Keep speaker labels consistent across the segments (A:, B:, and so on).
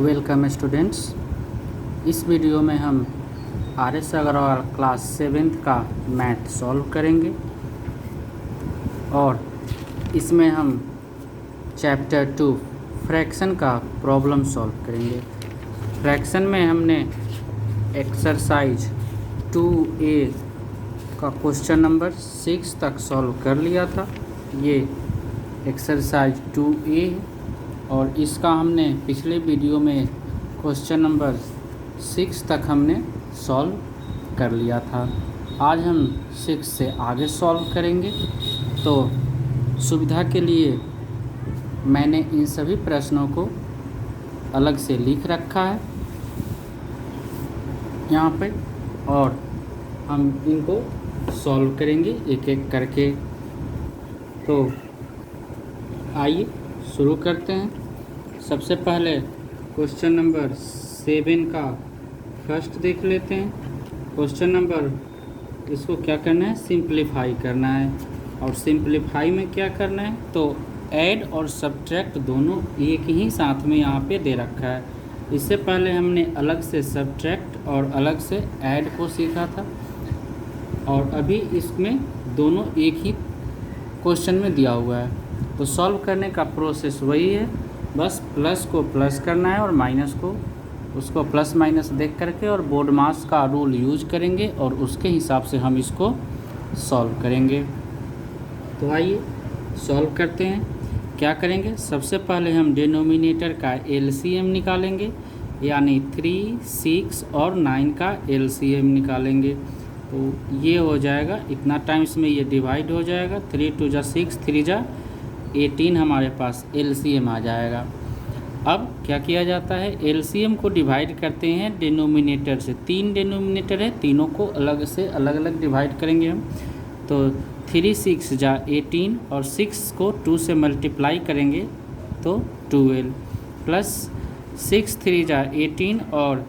A: Welcome students. इस video में हम RS अग्रवाल क्लास 7th का मैथ सॉल्व करेंगे और इसमें हम चैप्टर 2 फ्रैक्शन का प्रॉब्लम सॉल्व करेंगे। फ्रैक्शन में हमने एक्सरसाइज 2A का क्वेश्चन नंबर 6 तक सॉल्व कर लिया था। ये एक्सरसाइज 2A है और इसका हमने पिछले वीडियो में क्वेश्चन नंबर 6 तक हमने सॉल्व कर लिया था। आज हम 6 से आगे सॉल्व करेंगे। तो सुविधा के लिए मैंने इन सभी प्रश्नों को अलग से लिख रखा है यहाँ पे और हम इनको सॉल्व करेंगे एक एक करके। तो आइए शुरू करते हैं। सबसे पहले क्वेश्चन नंबर 7 का फर्स्ट देख लेते हैं। क्वेश्चन नंबर इसको क्या करना है, सिंप्लीफाई करना है। और सिंप्लीफाई में क्या करना है, तो ऐड और सब्ट्रैक्ट दोनों एक ही साथ में यहाँ पे दे रखा है। इससे पहले हमने अलग से सब्ट्रैक्ट और अलग से ऐड को सीखा था और अभी इसमें दोनों एक ही क्वेश्चन में दिया हुआ है। तो सॉल्व करने का प्रोसेस वही है, बस प्लस को प्लस करना है और माइनस को उसको प्लस माइनस देख करके और बोर्ड मास का रूल यूज करेंगे और उसके हिसाब से हम इसको सॉल्व करेंगे। तो आइए सॉल्व करते हैं। क्या करेंगे, सबसे पहले हम डिनोमिनेटर का एलसीएम निकालेंगे, यानी 3, 6 और 9 का एलसीएम निकालेंगे। तो ये हो जाएगा, इतना टाइम्स में ये डिवाइड हो जाएगा। 3 2 जा 6, 3 जा 18 हमारे पास एलसीएम आ जाएगा। अब क्या किया जाता है, एलसीएम को डिवाइड करते हैं डिनोमिनेटर से। 3 डिनोमिनेटर है, तीनों को अलग से अलग अलग डिवाइड करेंगे हम। तो 3 6 जा 18 और 6 को 2 से मल्टीप्लाई करेंगे तो 12 प्लस 6 3 जा 18 और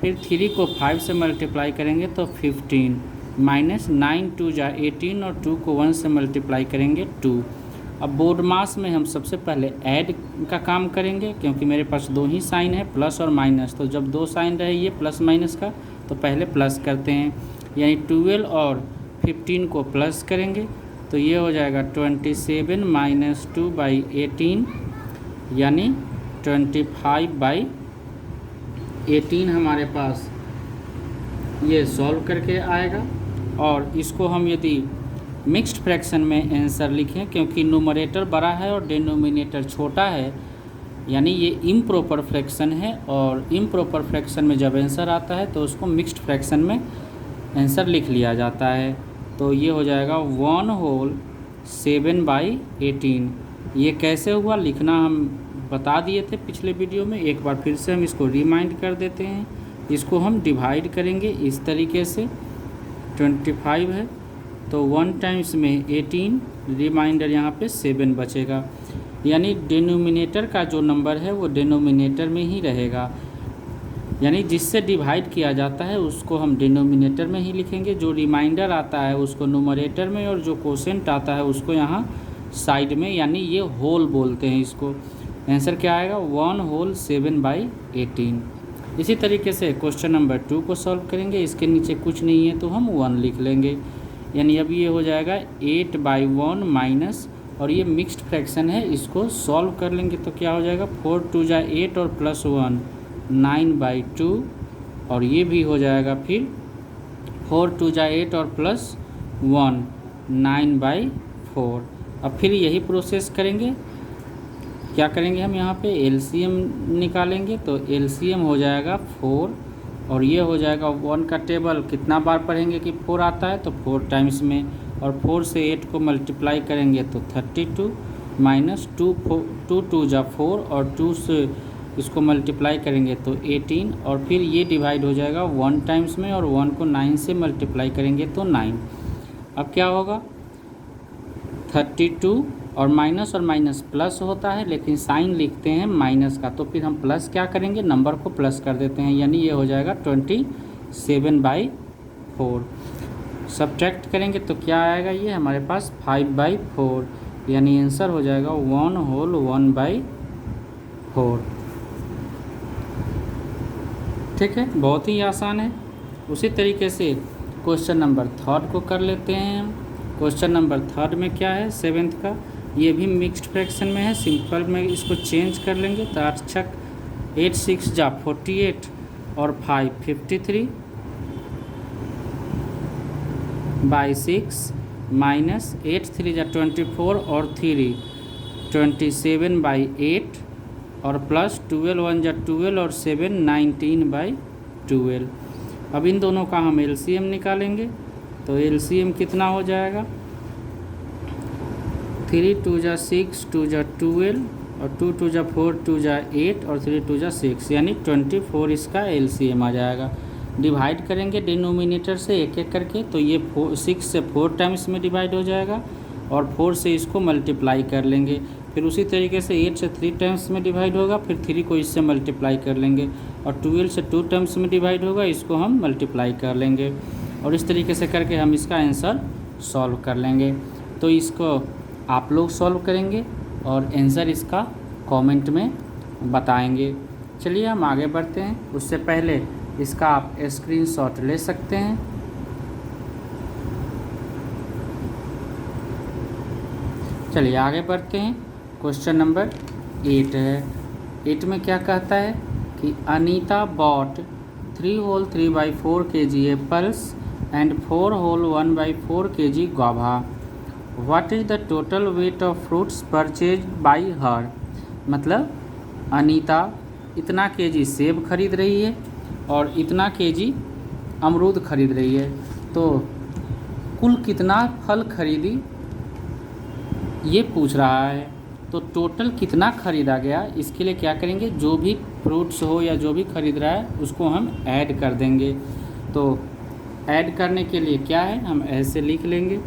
A: फिर 3 को 5 से मल्टीप्लाई करेंगे तो 15 माइनस 9 2 जा 18 और 2 को 1 से मल्टीप्लाई करेंगे 2। अब बोर्ड मास में हम सबसे पहले ऐड का काम करेंगे, क्योंकि मेरे पास दो ही साइन है, प्लस और माइनस। तो जब दो साइन रहे ये प्लस माइनस का, तो पहले प्लस करते हैं, यानी 12 और 15 को प्लस करेंगे तो ये हो जाएगा 27 माइनस 2 बाई 18 यानी 25 बाई 18 हमारे पास ये सॉल्व करके आएगा। और इसको हम यदि मिक्स्ड फ्रैक्शन में आंसर लिखें, क्योंकि न्यूमरेटर बड़ा है और डिनोमिनेटर छोटा है, यानी ये इम्प्रॉपर फ्रैक्शन है। और इम्प्रॉपर फ्रैक्शन में जब आंसर आता है तो उसको मिक्स्ड फ्रैक्शन में आंसर लिख लिया जाता है। तो ये हो जाएगा 1 होल 7 बाई 18। ये कैसे हुआ लिखना हम बता दिए थे पिछले वीडियो में, एक बार फिर से हम इसको रिमाइंड कर देते हैं। इसको हम डिवाइड करेंगे इस तरीके से, 25 है तो 1 टाइम्स में 18, रिमाइंडर यहाँ पे 7 बचेगा, यानी डिनोमिनेटर का जो नंबर है वो डिनोमिनेटर में ही रहेगा। यानी जिससे डिवाइड किया जाता है उसको हम डिनोमिनेटर में ही लिखेंगे, जो रिमाइंडर आता है उसको न्यूमरेटर में, और जो कोसेंट आता है उसको यहाँ साइड में, यानी ये होल बोलते हैं इसको। आंसर क्या आएगा, 1 होल 7 बाई 18। इसी तरीके से क्वेश्चन नंबर 2 को सॉल्व करेंगे। इसके नीचे कुछ नहीं है तो हम 1 लिख लेंगे, यानी अब ये हो जाएगा 8 बाई 1 माइनस, और ये मिक्स्ड फ्रैक्शन है, इसको सॉल्व कर लेंगे तो क्या हो जाएगा, 4 2 जा 8 और प्लस 1 9 बाई 2, और ये भी हो जाएगा फिर 4 2 जा 8 और प्लस 1 9 बाई 4। अब फिर यही प्रोसेस करेंगे। क्या करेंगे हम यहाँ पे एलसीएम निकालेंगे, तो एलसीएम हो जाएगा 4 और ये हो जाएगा 1 का टेबल कितना बार पढ़ेंगे कि 4 आता है, तो 4 टाइम्स में, और 4 से 8 को मल्टीप्लाई करेंगे तो 32 माइनस 2 2 जा 4 और 2 से इसको मल्टीप्लाई करेंगे तो 18, और फिर ये डिवाइड हो जाएगा 1 टाइम्स में, और 1 को 9 से मल्टीप्लाई करेंगे तो 9। अब क्या होगा, 32 और माइनस प्लस होता है, लेकिन साइन लिखते हैं माइनस का, तो फिर हम प्लस क्या करेंगे, नंबर को प्लस कर देते हैं, यानी ये हो जाएगा 27 बाई 4। सब्ट्रैक्ट करेंगे तो क्या आएगा, ये हमारे पास 5 बाई 4, यानी आंसर हो जाएगा 1 होल 1 बाई 4। ठीक है, बहुत ही आसान है। उसी तरीके से क्वेश्चन नंबर 3 को कर लेते हैं हम। क्वेश्चन नंबर 3 में क्या है 7th का, ये भी मिक्स्ड फ्रैक्शन में है। सिंपल में इसको चेंज कर लेंगे तो 8 छक 8 6 जा 48 और 5 53 बाई 6 माइनस 8 3 जा 24 और 3 27 बाई 8 और प्लस 12 1 जा 12 और 7 19 बाई 12। अब इन दोनों का हम एलसीएम निकालेंगे तो एलसीएम कितना हो जाएगा 3 2 जा 6 2 जा 12 और 2 2 जा 4 2 जा 8 और 3 2 जा 6 यानी 24 इसका एलसीएम आ जाएगा। डिवाइड करेंगे डिनोमिनेटर से एक एक करके तो ये 6 से 4 टाइम्स में डिवाइड हो जाएगा और 4 से इसको मल्टीप्लाई कर लेंगे। फिर उसी तरीके से 8 से 3 टाइम्स में डिवाइड होगा, फिर 3 को इससे मल्टीप्लाई कर लेंगे और 12 से 2 टाइम्स में डिवाइड होगा, इसको हम मल्टीप्लाई कर लेंगे और इस तरीके से करके हम इसका आंसर सॉल्व कर लेंगे। तो इसको आप लोग सॉल्व करेंगे और आंसर इसका कमेंट में बताएंगे। चलिए हम आगे बढ़ते हैं। उससे पहले इसका आप स्क्रीनशॉट ले सकते हैं। चलिए आगे बढ़ते हैं। क्वेश्चन नंबर 8 है। 8 में क्या कहता है कि Anita bought 3 whole 3/4 kg apples and 4 whole 1/4 kg guava। What is the total weight of fruits purchase by her. मतलब अनीता इतना केजी सेब खरीद रही है और इतना केजी अमरूद खरीद रही है, तो कुल कितना फल खरीदी ये पूछ रहा है। तो टोटल कितना खरीदा गया इसके लिए क्या करेंगे, जो भी फ्रूट्स हो या जो भी खरीद रहा है उसको हम ऐड कर देंगे। तो ऐड करने के लिए क्या है, हम ऐसे लिख लेंगे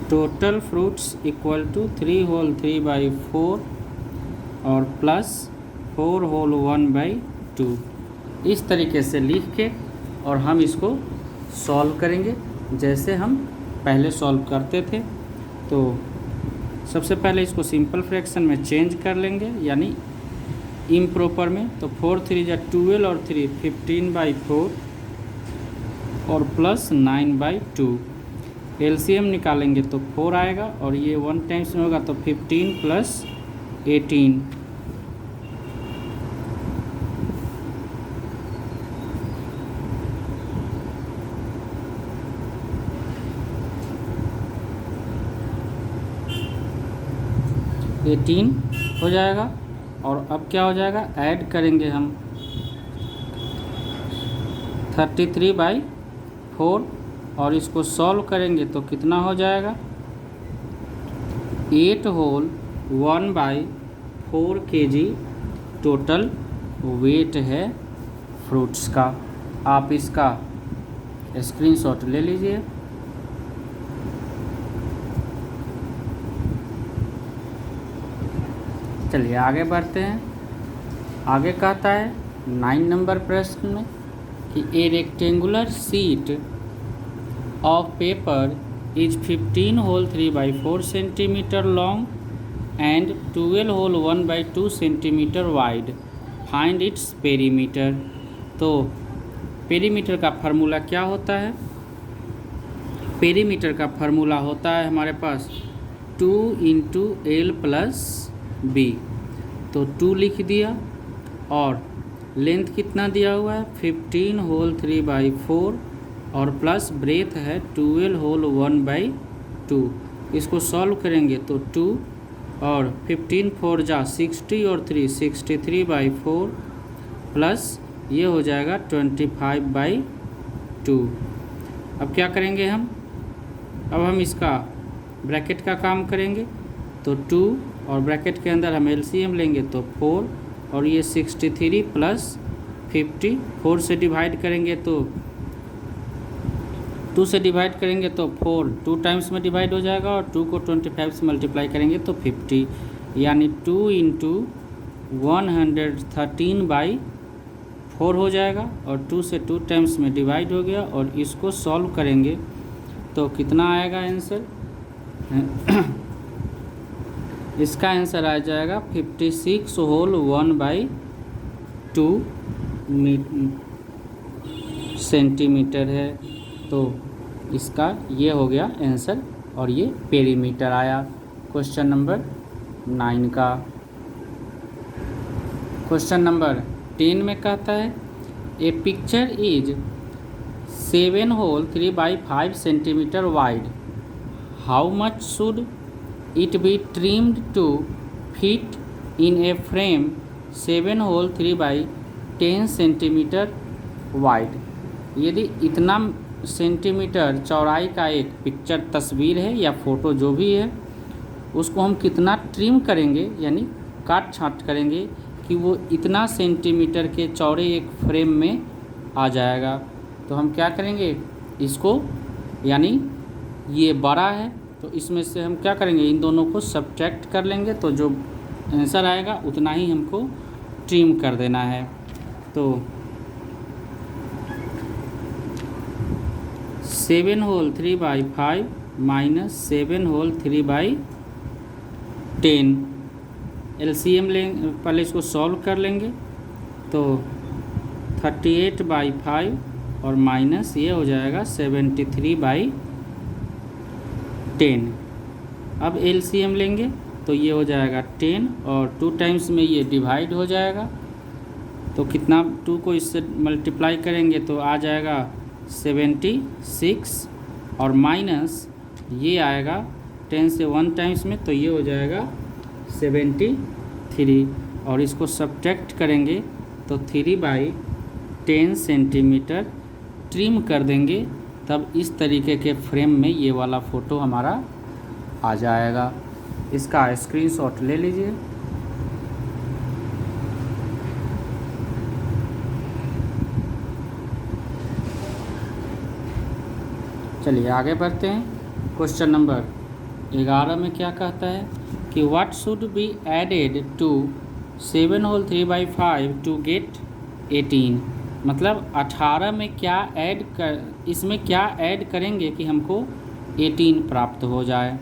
A: total fruits equal to 3 whole 3/4 और प्लस 4 होल 1/2। इस तरीके से लिख के और हम इसको सॉल्व करेंगे जैसे हम पहले सॉल्व करते थे। तो सबसे पहले इसको सिंपल फ्रैक्शन में चेंज कर लेंगे यानी इम्प्रॉपर में। तो 4 3 जा 12 और 3 15/4 और प्लस 9/2। एलसीएम निकालेंगे तो 4 आएगा और ये 1 टाइम्स में होगा तो 15 प्लस 18। हो जाएगा और अब क्या हो जाएगा, ऐड करेंगे हम 33/4 और इसको सॉल्व करेंगे तो कितना हो जाएगा 8 होल 1/4 kg टोटल वेट है फ्रूट्स का। आप इसका स्क्रीनशॉट ले लीजिए। चलिए आगे बढ़ते हैं। आगे कहता है 9 नंबर प्रश्न में कि ए rectangular sheet of paper is 15 whole 3/4 centimeter long and 12 whole 1/2 centimeter wide. Find its perimeter। तो पेरीमीटर का फार्मूला क्या होता है, पेरीमीटर का फार्मूला होता है हमारे पास 2 × L + B। तो 2 लिख दिया और लेंथ कितना दिया हुआ है 15 होल 3/4 और प्लस ब्रेथ है 12 होल 1/2। इसको सॉल्व करेंगे तो 2 और 15 4 जा 60 और 3 63/4 प्लस ये हो जाएगा 25/2। अब क्या करेंगे हम, अब हम इसका ब्रैकेट का काम करेंगे तो 2 और ब्रैकेट के अंदर हम एलसीएम लेंगे तो 4 और ये 63 प्लस 50। 4 से डिवाइड करेंगे तो 2 से डिवाइड करेंगे तो 4 2 टाइम्स में डिवाइड हो जाएगा और 2 को 25 से मल्टीप्लाई करेंगे तो 50 यानी 2 × 113/4 हो जाएगा और 2 से 2 टाइम्स में डिवाइड हो गया और इसको सॉल्व करेंगे तो कितना आएगा आंसर? इसका आंसर आ जाएगा 56 होल 1/2 सेंटीमीटर है। तो इसका ये हो गया आंसर और ये पेरीमीटर आया क्वेश्चन नंबर 9 का। क्वेश्चन नंबर 10 में कहता है a picture is 7 whole 3/5 centimetre wide, how much should it be trimmed to fit in a frame 7 whole 3/10 centimetre wide. यदि इतना सेंटीमीटर चौड़ाई का एक पिक्चर तस्वीर है या फ़ोटो जो भी है, उसको हम कितना ट्रिम करेंगे यानी काट छाँट करेंगे कि वो इतना सेंटीमीटर के चौड़े एक फ्रेम में आ जाएगा। तो हम क्या करेंगे, इसको यानी ये बड़ा है तो इसमें से हम क्या करेंगे, इन दोनों को सब्ट्रैक्ट कर लेंगे, तो जो आंसर आएगा उतना ही हमको ट्रिम कर देना है। तो 7 होल 3/5 माइनस 7 होल 3/10 एलसीएम लेंगे, पहले इसको सॉल्व कर लेंगे। तो 38/5 और माइनस ये हो जाएगा 73/10। अब एलसीएम लेंगे तो ये हो जाएगा 10 और 2 टाइम्स में ये डिवाइड हो जाएगा। तो कितना 2 को इससे मल्टीप्लाई करेंगे तो आ जाएगा 76 और माइनस ये आएगा 10 से 1 टाइम्स में तो ये हो जाएगा 73 और इसको सब्ट्रैक्ट करेंगे तो 3/10 सेंटीमीटर ट्रिम कर देंगे, तब इस तरीके के फ्रेम में ये वाला फ़ोटो हमारा आ जाएगा। इसका स्क्रीनशॉट ले लीजिए। चलिए आगे बढ़ते हैं। क्वेश्चन नंबर 11 में क्या कहता है कि what should be added to 7 whole 3/5 to get 18। मतलब 18 में क्या इसमें क्या ऐड करेंगे कि हमको 18 प्राप्त हो जाए।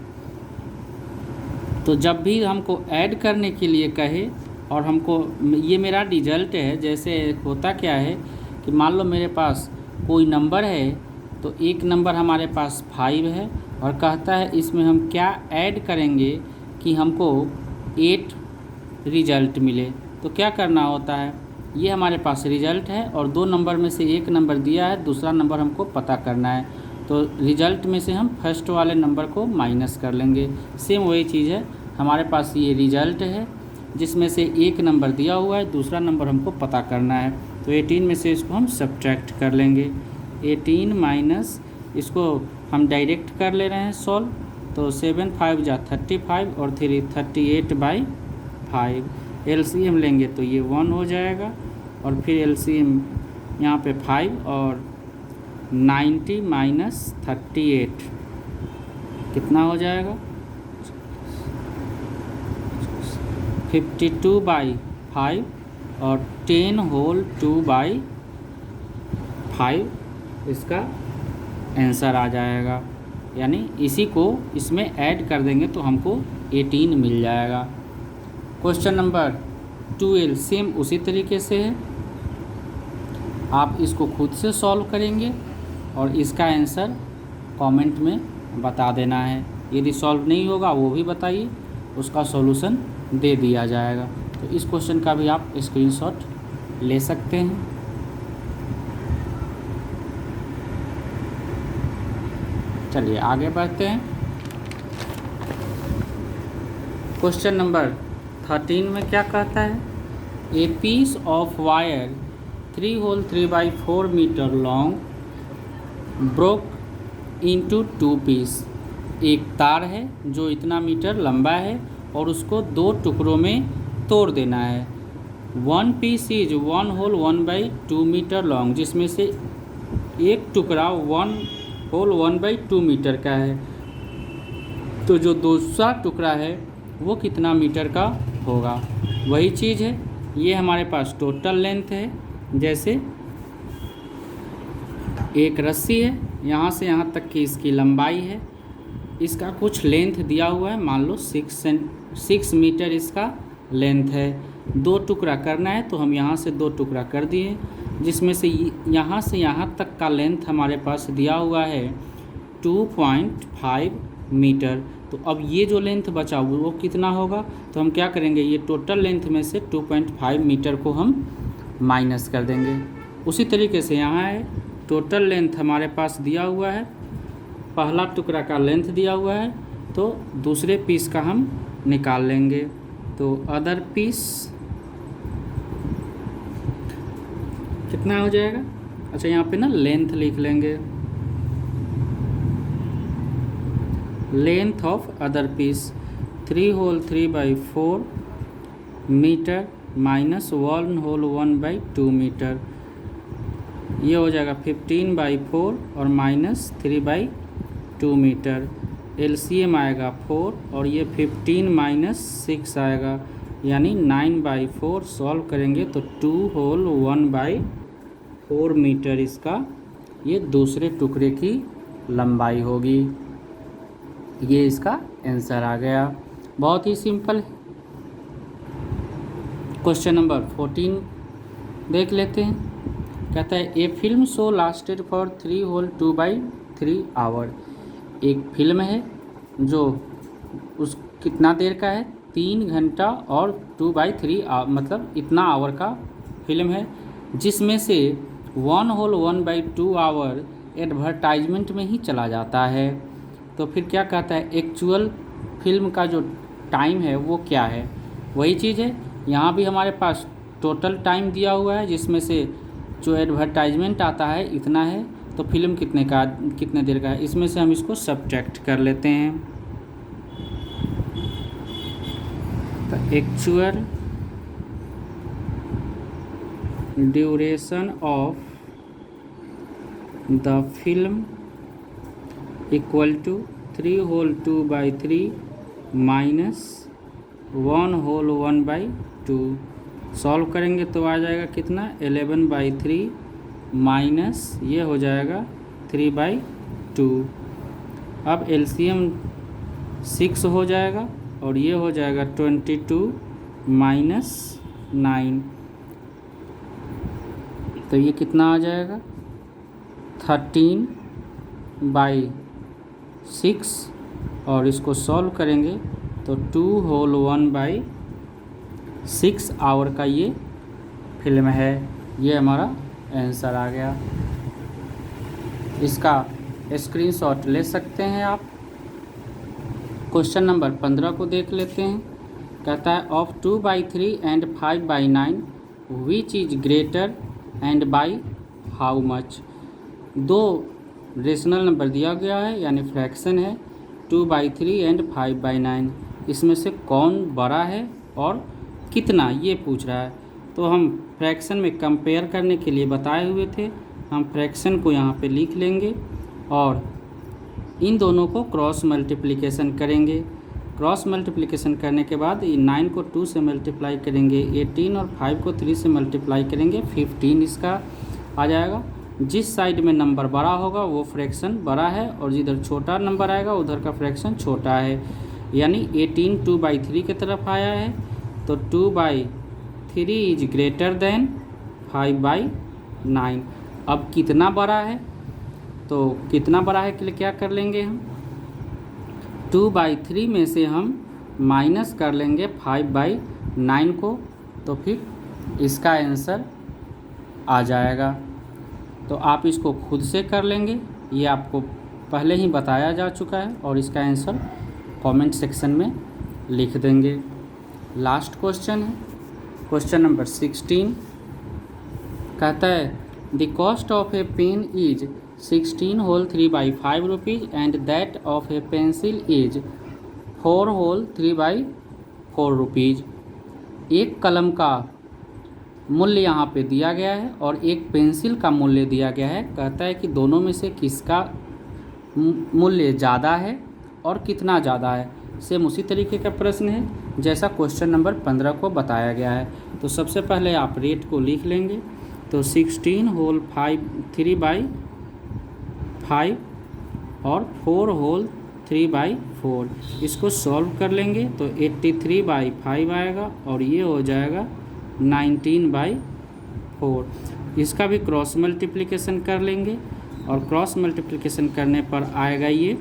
A: तो जब भी हमको ऐड करने के लिए कहे और हमको ये मेरा रिजल्ट है, जैसे होता क्या है कि मान लो मेरे पास कोई नंबर है तो एक नंबर हमारे पास 5 है और कहता है इसमें हम क्या ऐड करेंगे कि हमको 8 रिजल्ट मिले। तो क्या करना होता है, ये हमारे पास रिजल्ट है और 2 नंबर में से एक नंबर दिया है, दूसरा नंबर हमको पता करना है। तो रिजल्ट में से हम फर्स्ट वाले नंबर को माइनस कर लेंगे। सेम वही चीज़ है, हमारे पास ये रिजल्ट है जिसमें से एक नंबर दिया हुआ है, दूसरा नंबर हमको पता करना है। तो 18 में से इसको हम सब्ट्रैक्ट कर लेंगे। 18 माइनस इसको हम डायरेक्ट कर ले रहे हैं सॉल्व। तो 7 5 जा 35 और 3 38/5। एलसीएम लेंगे तो ये 1 हो जाएगा और फिर एलसीएम यहाँ पे 5 और 90 माइनस 38 कितना हो जाएगा 52/5 और 10 होल 2/5 इसका आंसर आ जाएगा। यानी इसी को इसमें ऐड कर देंगे तो हमको 18 मिल जाएगा। क्वेश्चन नंबर 12 सेम उसी तरीके से है, आप इसको खुद से सॉल्व करेंगे और इसका आंसर कमेंट में बता देना है। यदि सॉल्व नहीं होगा वो भी बताइए, उसका सॉल्यूशन दे दिया जाएगा। तो इस क्वेश्चन का भी आप स्क्रीनशॉट ले सकते हैं। चलिए आगे बढ़ते हैं। क्वेश्चन नंबर 13 में क्या कहता है, a piece of wire 3 whole 3/4 metre long broke into 2 piece. एक तार है जो इतना मीटर लंबा है और उसको 2 टुकड़ों में तोड़ देना है। 1 piece is 1 whole 1/2 metre long, जिसमें से एक टुकड़ा 1 होल 1/2 मीटर का है। तो जो दूसरा टुकड़ा है वो कितना मीटर का होगा। वही चीज़ है, ये हमारे पास टोटल लेंथ है। जैसे एक रस्सी है यहाँ से यहाँ तक की इसकी लंबाई है। इसका कुछ लेंथ दिया हुआ है, मान लो 6 मीटर इसका लेंथ है। 2 टुकड़ा करना है तो हम यहाँ से 2 टुकड़ा कर दिए, जिसमें से यहाँ तक का लेंथ हमारे पास दिया हुआ है 2.5 मीटर। तो अब ये जो लेंथ बचा वो कितना होगा, तो हम क्या करेंगे, ये टोटल लेंथ में से 2.5 मीटर को हम माइनस कर देंगे। उसी तरीके से यहाँ है, टोटल लेंथ हमारे पास दिया हुआ है, पहला टुकड़ा का लेंथ दिया हुआ है, तो दूसरे पीस का हम निकाल लेंगे। तो अदर पीस कितना हो जाएगा, अच्छा यहाँ पे ना लेंथ लिख लेंगे, length of other piece 3 whole 3/4 metre minus 1 whole 1/2 metre, ये हो जाएगा 15/4 और माइनस 3/2 मीटर। एलसीएम आएगा 4 और ये 15 माइनस 6 आएगा, यानी 9/4। सॉल्व करेंगे तो 2 होल 1/4 मीटर इसका ये दूसरे टुकड़े की लंबाई होगी। ये इसका आंसर आ गया, बहुत ही सिंपल है। क्वेश्चन नंबर 14 देख लेते हैं। कहता है a film show lasted for 3 whole 2/3 hour. एक फिल्म है जो उस कितना देर का है, 3 घंटा और 2/3 मतलब इतना आवर का फिल्म है, जिसमें से 1 होल 1/2 आवर एडवर्टाइजमेंट में ही चला जाता है। तो फिर क्या कहता है, एक्चुअल फिल्म का जो टाइम है वो क्या है। वही चीज़ है, यहाँ भी हमारे पास टोटल टाइम दिया हुआ है, जिसमें से जो एडवर्टाइजमेंट आता है इतना है, तो फिल्म कितने देर का है, इसमें से हम इसको सब्ट्रैक्ट कर लेते हैं। तो actual duration of the film equal to 3 whole 2/3 minus 1 whole 1/2। Solve करेंगे तो आ जाएगा कितना, 11/3 माइनस ये हो जाएगा 3/2। अब एलसीएम 6 हो जाएगा और ये हो जाएगा 22 माइनस 9, तो ये कितना आ जाएगा 13/6 और इसको सॉल्व करेंगे तो 2 होल 1/6 आवर का ये फिल्म है। ये हमारा आंसर आ गया। इसका स्क्रीनशॉट ले सकते हैं आप। क्वेश्चन नंबर 15 को देख लेते हैं। कहता है of 2/3 and 5/9 which is greater and by how much. 2 rational number दिया गया है, यानी फ्रैक्शन है, 2/3 एंड 5/9, इसमें से कौन बड़ा है और कितना, ये पूछ रहा है। तो हम फ्रैक्शन में कंपेयर करने के लिए बताए हुए थे, हम फ्रैक्शन को यहाँ पे लिख लेंगे और इन दोनों को क्रॉस मल्टीप्लिकेशन करेंगे। क्रॉस मल्टीप्लिकेशन करने के बाद 9 को 2 से मल्टीप्लाई करेंगे, 18 और 5 को 3 से मल्टीप्लाई करेंगे, 15 इसका आ जाएगा। जिस साइड में नंबर बड़ा होगा वो फ्रैक्शन बड़ा है और जिधर छोटा नंबर आएगा उधर का फ्रैक्शन छोटा है, यानी 18 2/3 की तरफ आया है, तो 2/3 इज ग्रेटर देन 5/9। अब कितना बड़ा है, तो कितना बड़ा है के लिए क्या कर लेंगे हम, 2/3 में से हम माइनस कर लेंगे 5/9 को, तो फिर इसका आंसर आ जाएगा। तो आप इसको खुद से कर लेंगे, ये आपको पहले ही बताया जा चुका है और इसका आंसर कमेंट सेक्शन में लिख देंगे। लास्ट क्वेश्चन है, क्वेश्चन नंबर 16। कहता है the cost of a pen is 16 whole 3/5 rupees and that of a pencil is 4 whole 3/4 rupees. एक कलम का मूल्य यहाँ पे दिया गया है और एक पेंसिल का मूल्य दिया गया है। कहता है कि दोनों में से किसका मूल्य ज़्यादा है और कितना ज़्यादा है। सेम उसी तरीके का प्रश्न है जैसा क्वेश्चन नंबर 15 को बताया गया है। तो सबसे पहले आप रेट को लिख लेंगे, तो 16 होल 3/5 5 और 4 होल 3/4। इसको सॉल्व कर लेंगे तो 83/5 आएगा और ये हो जाएगा 19/4। इसका भी क्रॉस मल्टीप्लिकेशन कर लेंगे और क्रॉस मल्टीप्लिकेशन करने पर आएगा ये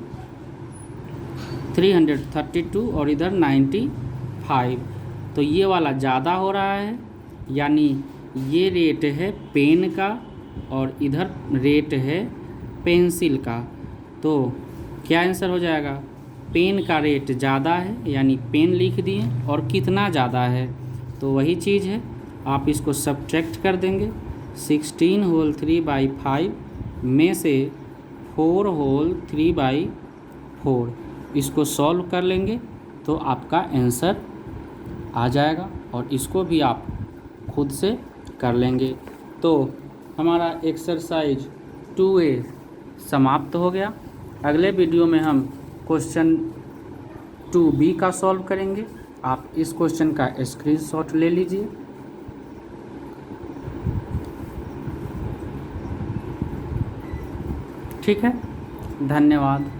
A: 332 और इधर 95। तो ये वाला ज़्यादा हो रहा है, यानी ये रेट है पेन का और इधर रेट है पेंसिल का। तो क्या आंसर हो जाएगा? पेन का रेट ज़्यादा है, यानी पेन लिख दिए, और कितना ज़्यादा है तो वही चीज़ है, आप इसको सब्ट्रैक्ट कर देंगे। 16 होल 3/5 में से 4 होल 3/4 इसको सॉल्व कर लेंगे तो आपका आंसर आ जाएगा, और इसको भी आप खुद से कर लेंगे। तो हमारा एक्सरसाइज 2A समाप्त हो गया। अगले वीडियो में हम क्वेश्चन 2B का सॉल्व करेंगे। आप इस क्वेश्चन का स्क्रीनशॉट ले लीजिए। ठीक है, धन्यवाद।